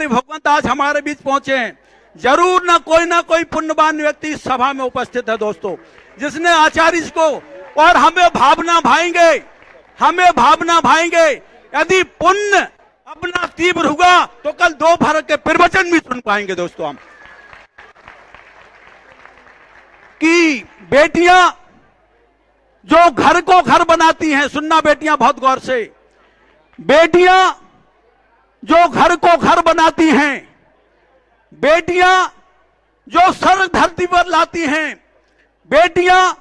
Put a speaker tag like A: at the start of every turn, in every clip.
A: आचार्य भगवंत आज हमारे बीच पहुंचे हैं। जरूर ना कोई पुण्यवान व्यक्ति इस सभा में उपस्थित है दोस्तों, जिसने आचार्य को, और हमें भावना भाएंगे यदि पुण्य अपना तीव्र हुआ तो कल दोपहर के प्रवचन भी सुन पाएंगे दोस्तों हम। कि बेटियां जो घर को घर बनाती हैं, सुनना बेटियां बहुत गौर से, बेटियां जो घर को घर बनाती हैं, बेटियां जो सर धरती पर लाती हैं, बेटियां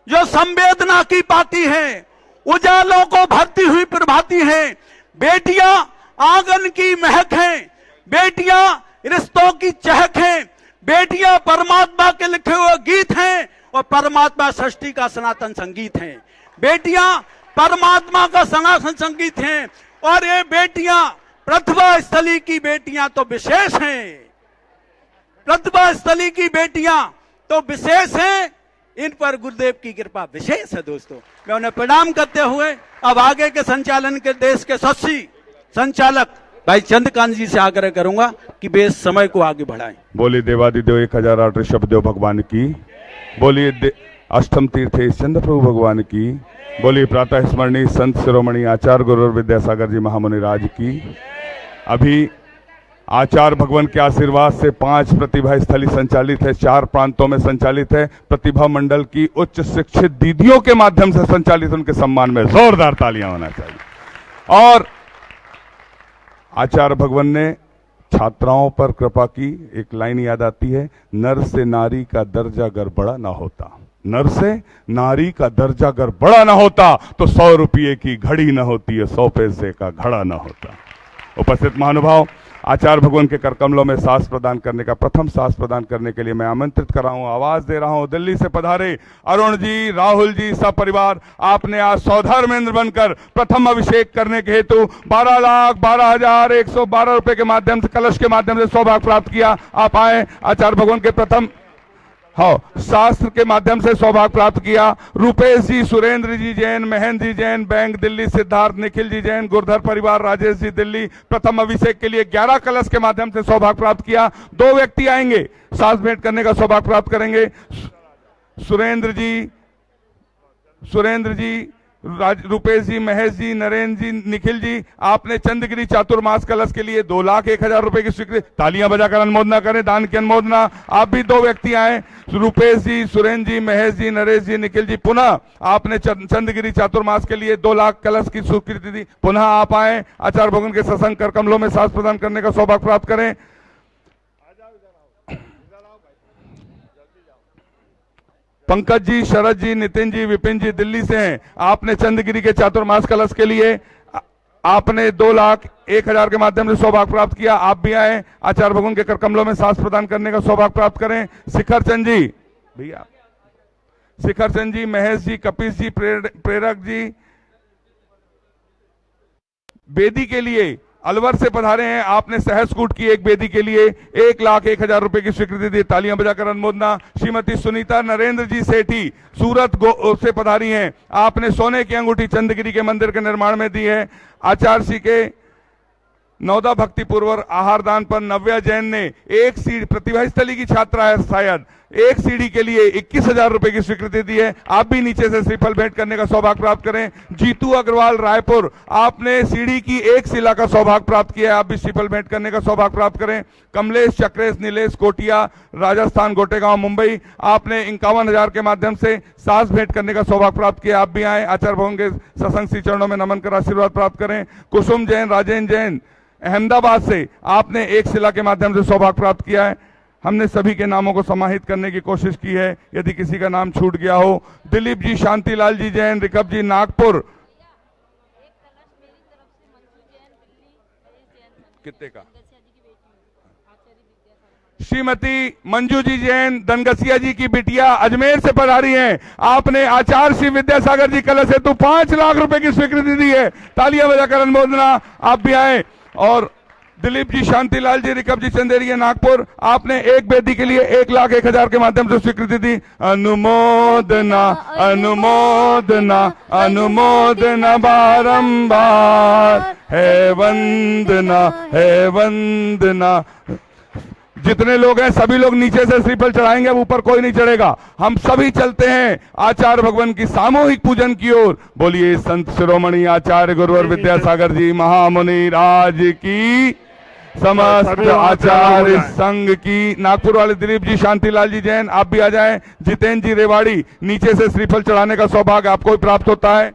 A: जो संवेदना की पाती हैं, उजालों को भरती हुई प्रभाती हैं, बेटियां आंगन की महक हैं, बेटियां रिश्तों की चहक हैं, बेटियां परमात्मा के लिखे हुए गीत हैं और परमात्मा सृष्टि का सनातन संगीत है। बेटियां परमात्मा का सनातन संगीत हैं और ये बेटियां प्रतिभा स्थली की बेटियां तो विशेष हैं, प्रतिभा स्थली की बेटियां तो विशेष हैं। इन पर गुरुदेव की कृपा विशेष है दोस्तों। मैं उन्हें प्रणाम करते हुए अब आगे के संचालन के देश के सच्ची संचालक भाई चंद्रकांत जी से आग्रह करूंगा कि वे इस समय को आगे बढ़ाएं।
B: बोलिए देवादिदेव 1008 ऋषभ देव भगवान की, बोलिए अष्टम तीर्थ चंद्र प्रभु भगवान की, बोलिए प्रातः स्मरणीय संत शिरोमणि आचार्य गुरु विद्यासागर जी महामुनि राज की। अभी आचार्य भगवान के आशीर्वाद से 5 प्रतिभा स्थली संचालित है, 4 प्रांतों में संचालित है। प्रतिभा मंडल की उच्च शिक्षित दीदियों के माध्यम से संचालित, उनके सम्मान में जोरदार तालियां होना चाहिए। और आचार्य भगवान ने छात्राओं पर कृपा की। एक लाइन याद आती है, नर से नारी का दर्जा अगर बड़ा ना होता, नर से नारी का दर्जा अगर बड़ा ना होता तो 100 रुपये की घड़ी ना होती है, 100 पैसे का घड़ा ना होता। उपस्थित महानुभाव, आचार्य भगवान के करकमलों में सांस प्रदान करने का, प्रथम सांस प्रदान करने के लिए मैं आमंत्रित कर रहा हूं, आवाज दे रहा हूं। दिल्ली से पधारे अरुण जी, राहुल जी, सब परिवार, आपने आज सौधर्मेंद्र बनकर प्रथम अभिषेक करने के हेतु 12,12,112 रुपए के माध्यम से, कलश के माध्यम से सौभाग्य प्राप्त किया। आप आए, आचार्य भगवान के प्रथम शास्त्र के माध्यम से सौभाग्य प्राप्त किया। रूपेश जी, सुरेंद्र जी जैन, महेंद्र जी जैन, बैंक दिल्ली, सिद्धार्थ, निखिल जी जैन, गुरधर परिवार, राजेश जी दिल्ली, प्रथम अभिषेक के लिए 11 कलश के माध्यम से सौभाग्य प्राप्त किया। 2 व्यक्ति आएंगे, सांस भेंट करने का सौभाग्य प्राप्त करेंगे। सुरेंद्र जी, रूपेश जी, महेश जी, नरेंद्र जी, निखिल जी, आपने चंद्रगिरी चातुर्मास कलश के लिए 2,01,000 रुपए की स्वीकृति, तालियां बजाकर अनुमोदना करें, दान की अनुमोदना। आप भी 2 व्यक्ति आए, रूपेश जी, सुरेंद्र जी, महेश जी, नरेश जी, निखिल जी, पुनः आपने चंद्रगिरी चातुर्मास के लिए 2 लाख कलश की स्वीकृति दी। पुनः आप आए, आचार्य भगवान के सत्संग कर कमलों में सांस प्रदान करने का सौभाग्य प्राप्त करें। पंकज जी, शरद जी, नितिन जी, विपिन जी दिल्ली से हैं, आपने चंद्रगिरी के चातुर्मास कलश के लिए आपने 2,01,000 के माध्यम से सौभाग्य प्राप्त किया। आप भी आए, आचार्य भगवान के कर कमलों में सांस प्रदान करने का सौभाग्य प्राप्त करें। शिखर चंद जी, भैया शिखर चंद जी, महेश जी, कपिश जी, प्रेरक जी, बेदी के लिए अलवर से पधारे हैं, आपने सहस्कूट की एक बेदी के लिए 1,01,000 रुपए की स्वीकृति दी, तालियां बजाकर अनुमोदना। श्रीमती सुनीता नरेंद्र जी सेठी सूरत से पधारी हैं, आपने सोने की अंगूठी चंद्रगिरी के मंदिर के निर्माण में दी है। आचार्य श्री के नौदा भक्ति पूर्व आहार दान पर नव्या जैन ने 1 सीढ़ी, प्रतिभा स्थली की छात्रा है शायद, 1 सीढ़ी के लिए 21,000 रुपए की स्वीकृति दी है। आप भी नीचे से श्रीफल भेंट करने का सौभाग्य प्राप्त करें। जीतू अग्रवाल रायपुर, आपने सीढ़ी की 1 शिला का सौभाग्य प्राप्त किया है, आप भी श्रीफल भेंट करने का सौभाग्य प्राप्त करें। कमलेश चक्रेश नीलेश कोटिया राजस्थान गोटेगांव मुंबई, आपने 51,000 के माध्यम से सांस भेंट करने का सौभाग्य प्राप्त किया। आप भी आए, आचार्य भगवान के सत्संग श्री चरणों में नमन कर आशीर्वाद प्राप्त करें। कुसुम जैन, राजेंद्र जैन अहमदाबाद से, आपने 1 शिला के माध्यम से सौभाग्य प्राप्त किया है। हमने सभी के नामों को समाहित करने की कोशिश की है, यदि किसी का नाम छूट गया हो। दिलीप जी, शांतिलाल जी जैन, रिकब जी नागपुर, कितने का? श्रीमती मंजू जी जैन, धनगसिया जी की बिटिया अजमेर से पधारी हैं, आपने आचार्य श्री विद्यासागर जी कलश हेतु 5 लाख रुपए की स्वीकृति दी है, तालियां बजाकर अनुमोदना। आप भी आए और दिलीप जी शांतिलाल जी रिकब जी चंदेरिया नागपुर, आपने एक वेदी के लिए 1,01,000 के माध्यम से स्वीकृति दी। अनुमोदना अनुमोदना अनुमोदना बारंबार, है वंदना है वंदना। जितने लोग हैं सभी लोग नीचे से श्रीफल चढ़ाएंगे, अब ऊपर कोई नहीं चढ़ेगा। हम सभी चलते हैं आचार्य भगवान की सामूहिक पूजन की ओर। बोलिए संत शिरोमणि आचार्य गुरुवर विद्यासागर जी महामुनि राज की, समस्त आचार्य संघ की। नागपुर वाले दिलीप जी शांतिलाल जी जैन, आप भी आ जाएं। जितेंद्र जी रेवाड़ी, नीचे से श्रीफल चढ़ाने का सौभाग्य आपको भी प्राप्त होता है।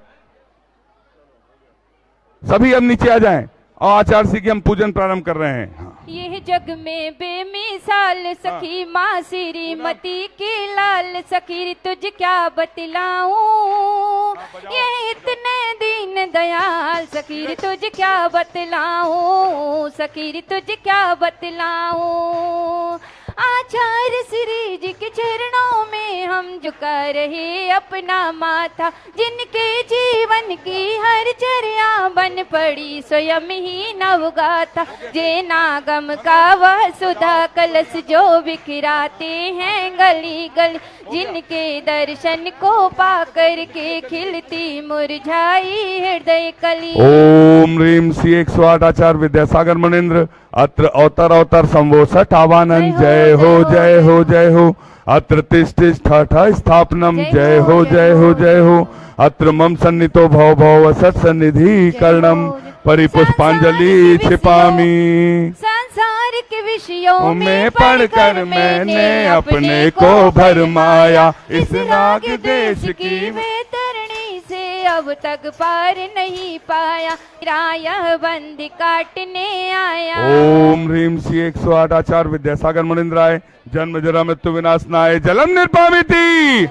B: सभी अब नीचे आ जाएं और आचार्य श्री की हम पूजन प्रारंभ कर रहे हैं।
C: यह जग में बेमिसाल सखी माँ श्रीमती की लाल, सखी तुझ क्या बतलाऊं, ये इतने दीन दयाल, सखी तुझ क्या बतलाऊं, सखी तुझ क्या बतलाऊं। आचार्य श्री जी के चरणों में हम झुका रहे अपना माथा, जिनके जीवन की हर चर्या बन पड़ी स्वयं ही नवगाथा। जे नागम का वह सुधा कलश जो बिखराते हैं गली गली, जिनके दर्शन को पाकर के खिलती मुरझाई हृदय कली।
B: ओम ह्रीम श्री 108 आचार्य विद्यासागर मनेन्द्र, अत्र अवतर अवतर संवोसठ आवानंद, जय हो जय हो जय हो। अत्र तिष्ठिष्ठ स्थापनम, जय हो जय हो जय हो। अत्र मम सन्नितो भव भव सत्सन्निधि कर्णम, परिपुष्पांजलि छिपामी।
C: सांसारिक विषयों
B: में पढ़कर मैंने अपने को भरमाया, इस राग देश की
C: वैतरणी से अब तक पार नहीं पाया, राय बंद काटने आया।
B: ओम ह्रीम श्री 108 आचार्य विद्यासागर मनिंद्राय, जन्म जरा मृत्यु विनाश नाय, जलम निर्पामिति।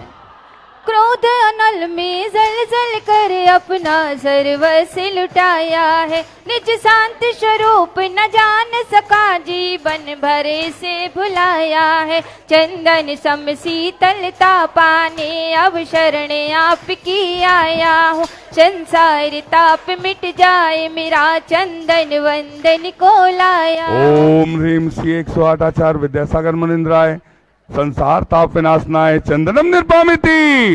C: क्रोध अनल में जल जल कर अपना सर्वस्व लुटाया है, निज शांत स्वरूप न जान सका जीवन भरे से भुलाया है। चंदन सम शीतलता पाने अब शरण आपकी आया हूँ, संसार ताप मिट जाए मेरा चंदन वंदन को लाया।
B: ओम ह्रीम श्री 108 आचार्य विद्यासागर मनिंद्राय, संसार ताप विनाशनाय, चंदनम निर्पामिति।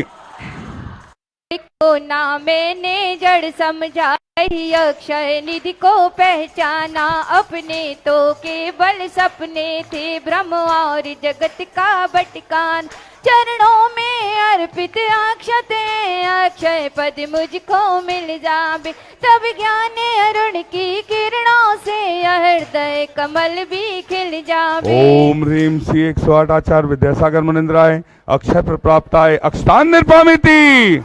C: को ना मैंने जड़ समझा, अक्षय निधि को पहचाना, अपने तो केवल सपने थे भ्रम और जगत का भटकान। चरणों में अर्पित अक्षते अक्षय पद मुझको मिल जावे, तब ज्ञान अरुण की किरणों से हृदय कमल भी खिल जावे।
B: ओम ह्रीम श्री 108 आचार्य विद्यासागर मनिंद्राय, अक्षय प्राप्ताय अक्षतान निर्पामिति।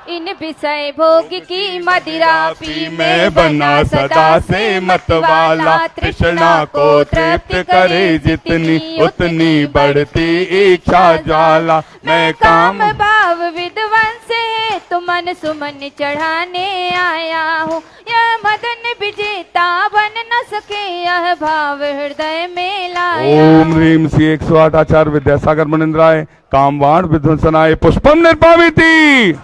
C: इन विषय भोग की मदिरा पी
B: मैं बना सदा से मतवाला, तृष्णा को तृप्त करे जितनी उतनी बढ़ती इच्छा ज्वाला।
C: मैं काम भाव विद्वंस है तो मन सुमन चढ़ाने आया हूँ, यह मदन विजेता बन न सके यह भाव हृदय में लाया।
B: ओम ह्रीम श्री 108 आचार्य विद्यासागर मनिंद्राय, कामवाण विध्वंसनाय पुष्पम निर्पामिति।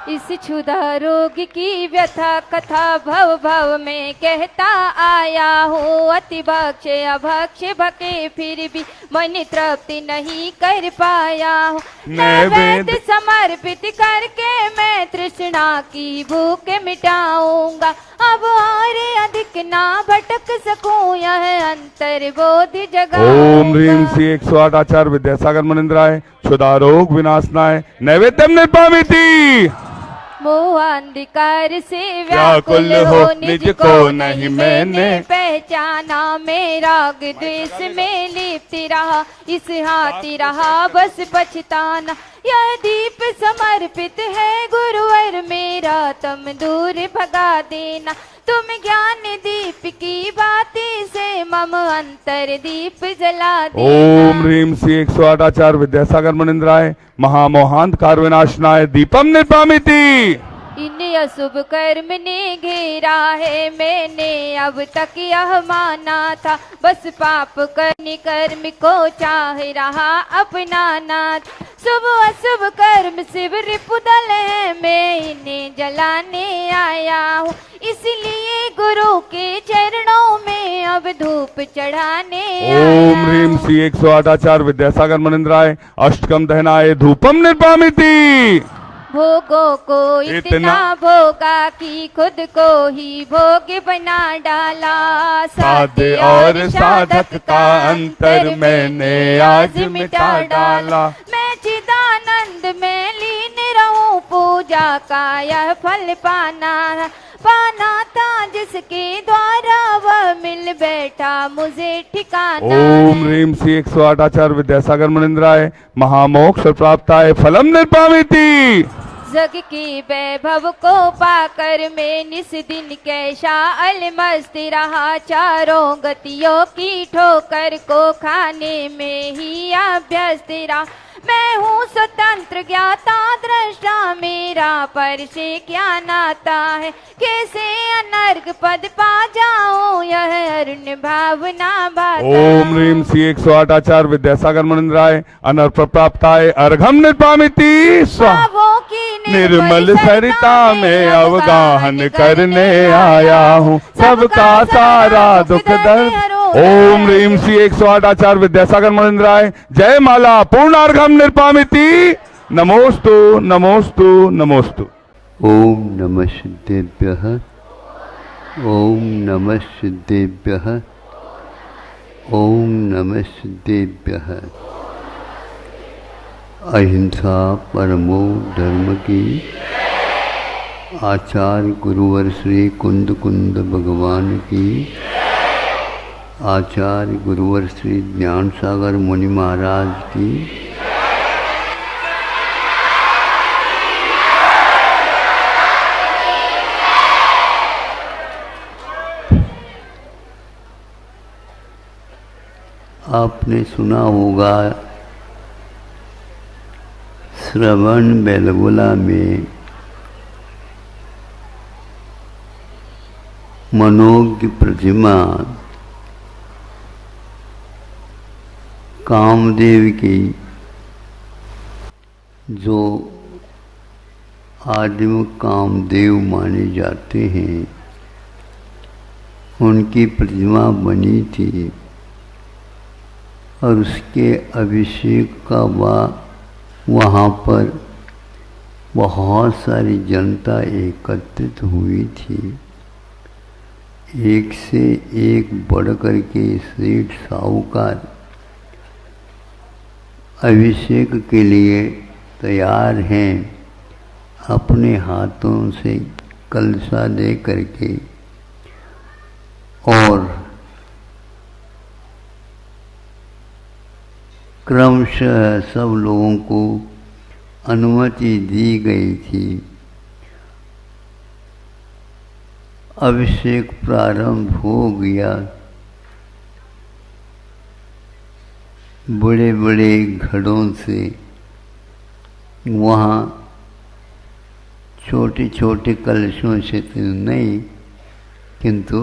C: इस क्षुधा रोग की व्यथा कथा भव भव में कहता आया हूँ, अति भक्ष अभक्ष भके फिर भी मन तृप्ति नहीं कर पाया हूँ। नैवेद्य समर्पित करके मैं तृष्णा की भूख मिटाऊंगा, अब और अधिक ना भटक सकूं यह अंतर बोध जगाऊंगा।
B: ओम ह्रीम श्री 108 आचार्य विद्यासागर मनिंद्राय, क्षुधा रोग विनाशनाय, नैवेद्यम निर्पामिति।
C: मोह अंधकार से व्याकुल हो निज को नहीं मैंने पहचाना, मेरा द्वेष में लिप्त रहा इस हाथी रहा बस पछताना। यह दीप समर्पित है गुरुवर मेरा तुम दूर भगा देना, तुम ज्ञान दीप की बाती से मम अंतर दीप जला देना।
B: ओम ह्रीम श्री 108 आचार्य विद्यासागर मनिंद्राय, महामोहांधकार विनाशनाय निपामिति। निर्पामिति।
C: इन अशुभ कर्म ने घेरा है मैंने अब तक यह माना था, बस पाप करने कर्म को चाह रहा अपना नाथ। शुभ अशुभ कर्म शिव रिपुदल है, मैं इन्हें जलाने आया हूँ, इसलिए गुरु के चरणों में अब धूप चढ़ाने
B: ओम
C: आया
B: ह्रीम
C: हूँ।
B: श्री 108 आचार्य विद्यासागर मनिंद्राय अष्टकम दहनाय धूपम निर्पामिति।
C: भोगों को इतना भोगा कि खुद को ही भोग बना डाला,
B: साध्य और साधक का अंतर मैंने आज मिटा डाला।
C: मैं चिदानंद में लीन रहूं, पूजा का यह फल पाना था जिसके द्वारा वह मिल बैठा मुझे ठिकाना।
B: ओम ह्रीम श्री 108 आचार्य विद्यासागर मनिंद्राय महामोक्ष प्राप्ताय फलम निर्पामिति।
C: जग की वैभव को पाकर मैं निस दिन कैसा अलमस्त रहा, चारों गतियों की ठोकर को खाने में ही अभ्यस्त रहा। मैं हूँ स्वतंत्र ज्ञाता दृष्टा, मेरा पर से क्या नाता है, कैसे अनर्घ पद पा जाऊं यह अरुण भावना भाता।
B: ओम ह्रीम श्री 108 आचार्य विद्यासागर मनिंद्राय अनर्थ प्राप्ताय अर्घम निर्पामिति स्वाहा।
C: भावों की
B: निर्मल सरिता में अवगाहन करने आया हूँ, सबका सारा दुख दर्द। ओम ह्रीम श्री 108 आचार्य विद्यासागर मनिंद्राय जय माला पूर्णार्घम निर्पामिति। नमोस्तु नमोस्तु नमोस्तु।
D: ओम नमः सिद्धेभ्यः, ओम नमः सिद्धेभ्यः, ओम नमः सिद्धेभ्यः। अहिंसा परमो धर्म की आचार्य गुरुवर श्री कुंद कुंद भगवान की, आचार्य गुरुवर श्री ज्ञान सागर मुनि महाराज की, आपने सुना होगा श्रवण बेलगोला में मनोज्ञ प्रतिमा कामदेव की, जो आदिम कामदेव माने जाते हैं, उनकी प्रतिमा बनी थी और उसके अभिषेक का वहाँ पर बहुत सारी जनता एकत्रित हुई थी। एक से एक बढ़ कर के सेठ साहूकार अभिषेक के लिए तैयार हैं, अपने हाथों से कलशा दे करके, और क्रमशः सब लोगों को अनुमति दी गई थी। अभिषेक प्रारंभ हो गया। बड़े बड़े घड़ों से, वहाँ छोटे छोटे कलशों से तो नहीं, किंतु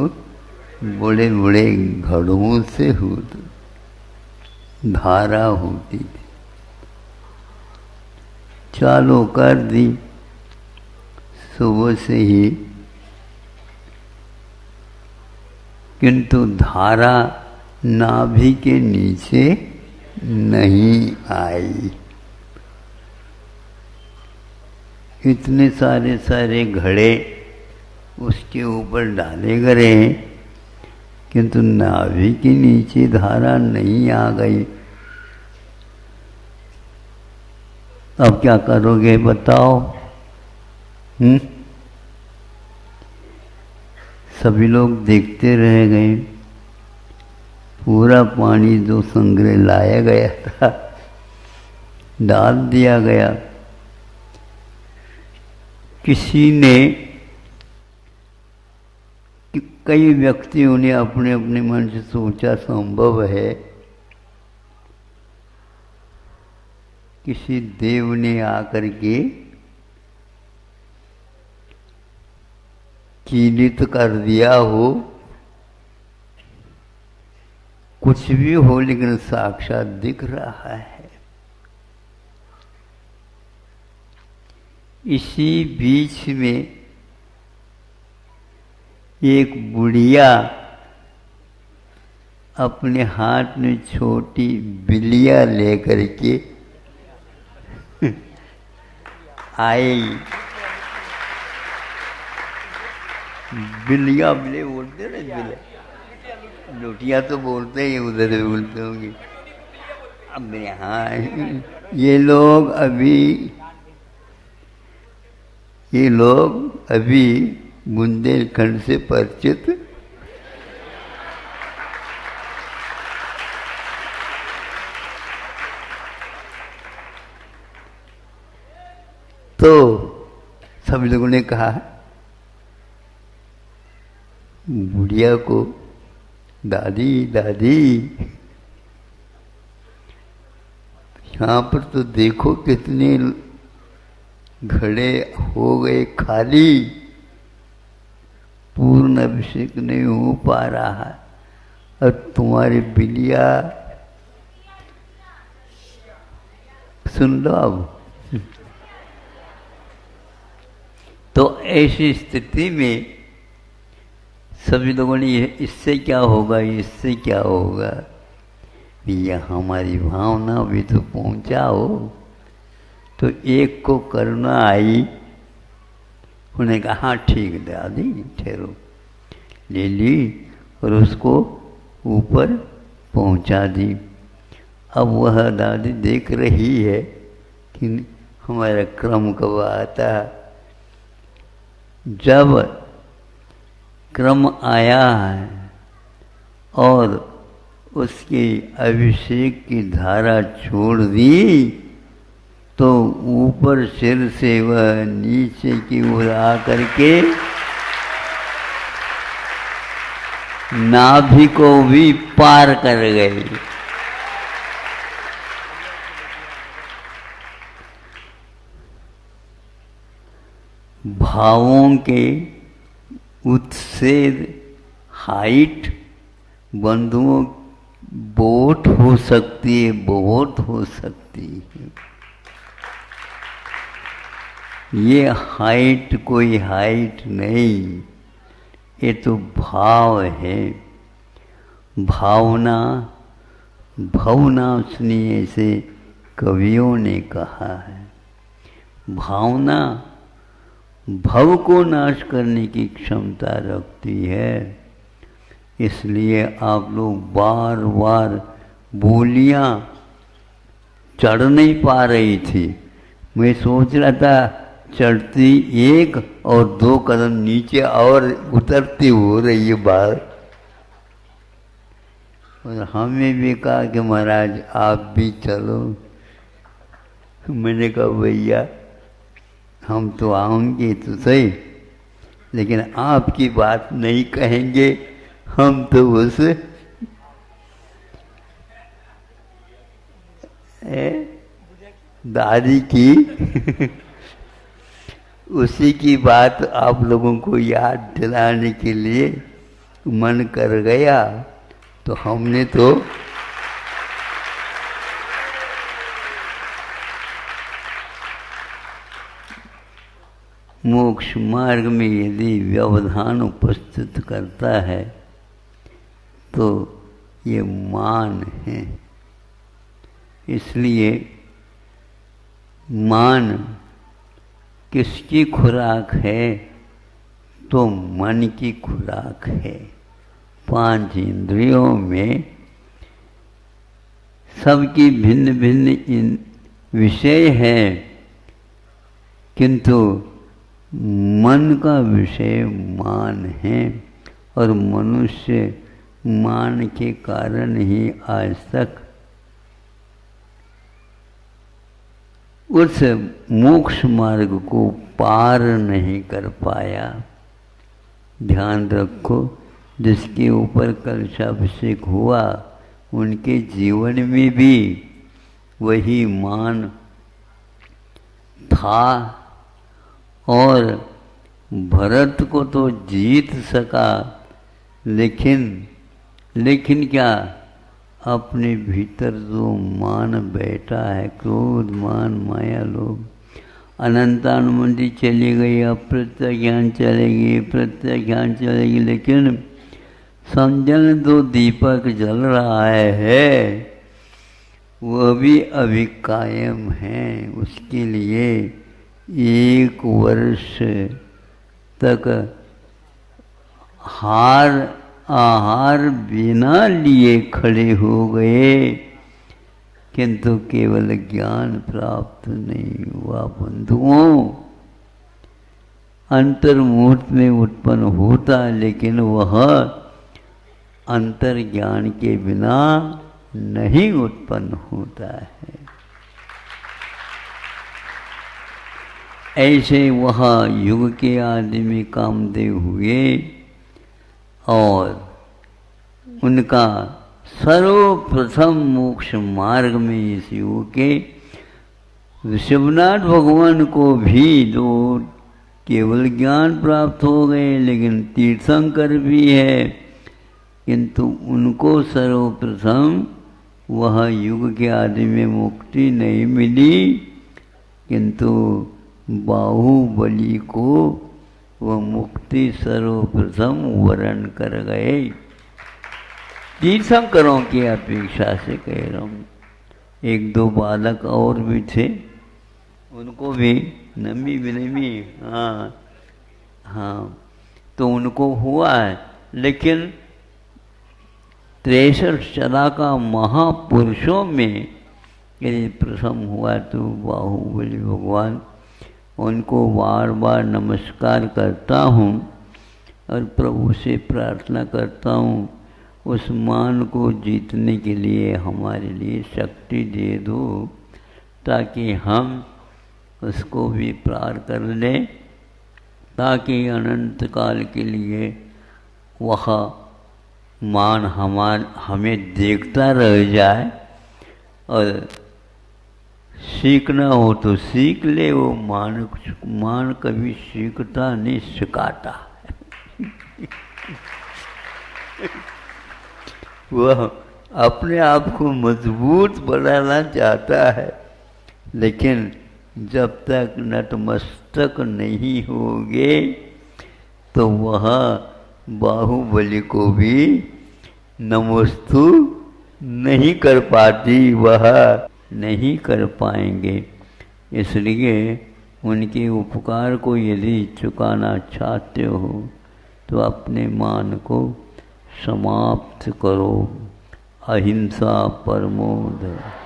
D: बड़े बड़े घड़ों से धारा होती थी। चालू कर दी सुबह से ही, किंतु धारा नाभि के नीचे नहीं आई। इतने सारे सारे घड़े उसके ऊपर डाले गए, किंतु नाभि के नीचे धारा नहीं आ गई। अब क्या करोगे बताओ? सभी लोग देखते रह गए। पूरा पानी जो संग्रह लाया गया था डाल दिया गया। किसी ने, कई व्यक्तियों ने अपने अपने मन से सोचा संभव है किसी देव ने आकर के चीनित कर दिया हो, कुछ भी हो, लेकिन साक्षात दिख रहा है। इसी बीच में एक बुढ़िया अपने हाथ में छोटी बिल्लिया लेकर के आई। बिल्लिया बिल्ले बोलते ना, बिल्ले लुटिया तो बोलते ही, उधर भी बोलते होंगे। अब यहाँ ये लोग अभी बुंदेलखंड से परिचित तो सभी लोगों ने कहा बुढ़िया को, दादी दादी यहाँ पर तो देखो कितने घड़े हो गए खाली, पूर्ण अभिषेक नहीं हो पा रहा है, और तुम्हारी बिल्लिया, सुन लो अब। तो ऐसी स्थिति में सभी लोगों ने इससे क्या होगा, इससे क्या होगा, ये हमारी भावना भी तो पहुंचाओ। तो एक को करुणा आई, उन्हें कहा हाँ ठीक दादी ठहरो, ले ली और उसको ऊपर पहुंचा दी। अब वह दादी देख रही है कि हमारा क्रम कब आता है। जब क्रम आया है और उसकी अभिषेक की धारा छोड़ दी, तो ऊपर सिर से वह नीचे की ओर आकर के नाभि को भी पार कर गई। भावों के उत्सेद हाइट बंधुओं बहुत हो सकती है, बहुत हो सकती है। ये हाइट कोई हाइट नहीं, ये तो भाव है। भावना भावना सुनिए से कवियों ने कहा है। भावना भव को नाश करने की क्षमता रखती है। इसलिए आप लोग बार बार बोलियां चढ़ नहीं पा रही थी। मैं सोच रहा था चढ़ती एक और दो कदम नीचे और उतरती हो रही है बाहर। और हमें भी कहा कि महाराज आप भी चलो। मैंने कहा भैया हम तो आएंगे तो सही, लेकिन आपकी बात नहीं कहेंगे, हम तो उस दादी की उसी की बात आप लोगों को याद दिलाने के लिए मन कर गया, तो हमने तो मोक्ष मार्ग में यदि व्यवधान उपस्थित करता है तो ये मान है। इसलिए मान किसकी खुराक है? तो मन की खुराक है। 5 इंद्रियों में सबकी भिन्न भिन्न विषय है, किंतु मन का विषय मान है। और मनुष्य मान के कारण ही आज तक उस मोक्ष मार्ग को पार नहीं कर पाया। ध्यान रखो, जिसके ऊपर कलशाभिषेक हुआ उनके जीवन में भी वही मान था, और भरत को तो जीत सका, लेकिन क्या अपने भीतर जो मान बैठा है, क्रोध मान माया लोभ, अनंतानुमति चली गई, अब प्रत्याख्यान चलेगी, प्रत्याख्यान चलेगी, लेकिन समझन तो दीपक जल रहा है वह भी अभी कायम है। उसके लिए 1 वर्ष तक आहार बिना लिए खड़े हो गए, किंतु केवल ज्ञान प्राप्त नहीं हुआ। बंधुओं, अंतर मुहूर्त में उत्पन्न होता है, लेकिन वह अंतर ज्ञान के बिना नहीं उत्पन्न होता है। ऐसे वह युग के आदि में कामदेव हुए और उनका सर्वप्रथम मोक्ष मार्ग में इस युग के ऋषभनाथ भगवान को भी जो केवल ज्ञान प्राप्त हो गए, लेकिन तीर्थंकर भी है, किंतु उनको सर्वप्रथम वह युग के आदि में मुक्ति नहीं मिली, किंतु बाहुबली को वह मुक्ति सर्वप्रथम वरण कर गए। तीर्थंकरों की अपेक्षा से कह रहा हूँ। 1-2 बालक और भी थे, उनको भी नमी हाँ तो उनको हुआ है, लेकिन 63 सदा का महापुरुषों में यदि प्रथम हुआ तो बाहुबली भगवान, उनको बार बार नमस्कार करता हूँ और प्रभु से प्रार्थना करता हूँ उस मान को जीतने के लिए हमारे लिए शक्ति दे दो, ताकि हम उसको भी पार कर लें, ताकि अनंत काल के लिए वह मान हमें देखता रह जाए, और सीखना हो तो सीख ले, वो मान कभी सीखता नहीं, सिखाता है। वह अपने आप को मजबूत बनाना चाहता है, लेकिन जब तक नतमस्तक नहीं होगे तो वह बाहुबली को भी नमस्तु नहीं कर पाती, वह नहीं कर पाएंगे। इसलिए उनके उपकार को यदि चुकाना चाहते हो तो अपने मान को समाप्त करो। अहिंसा परमो धर्म।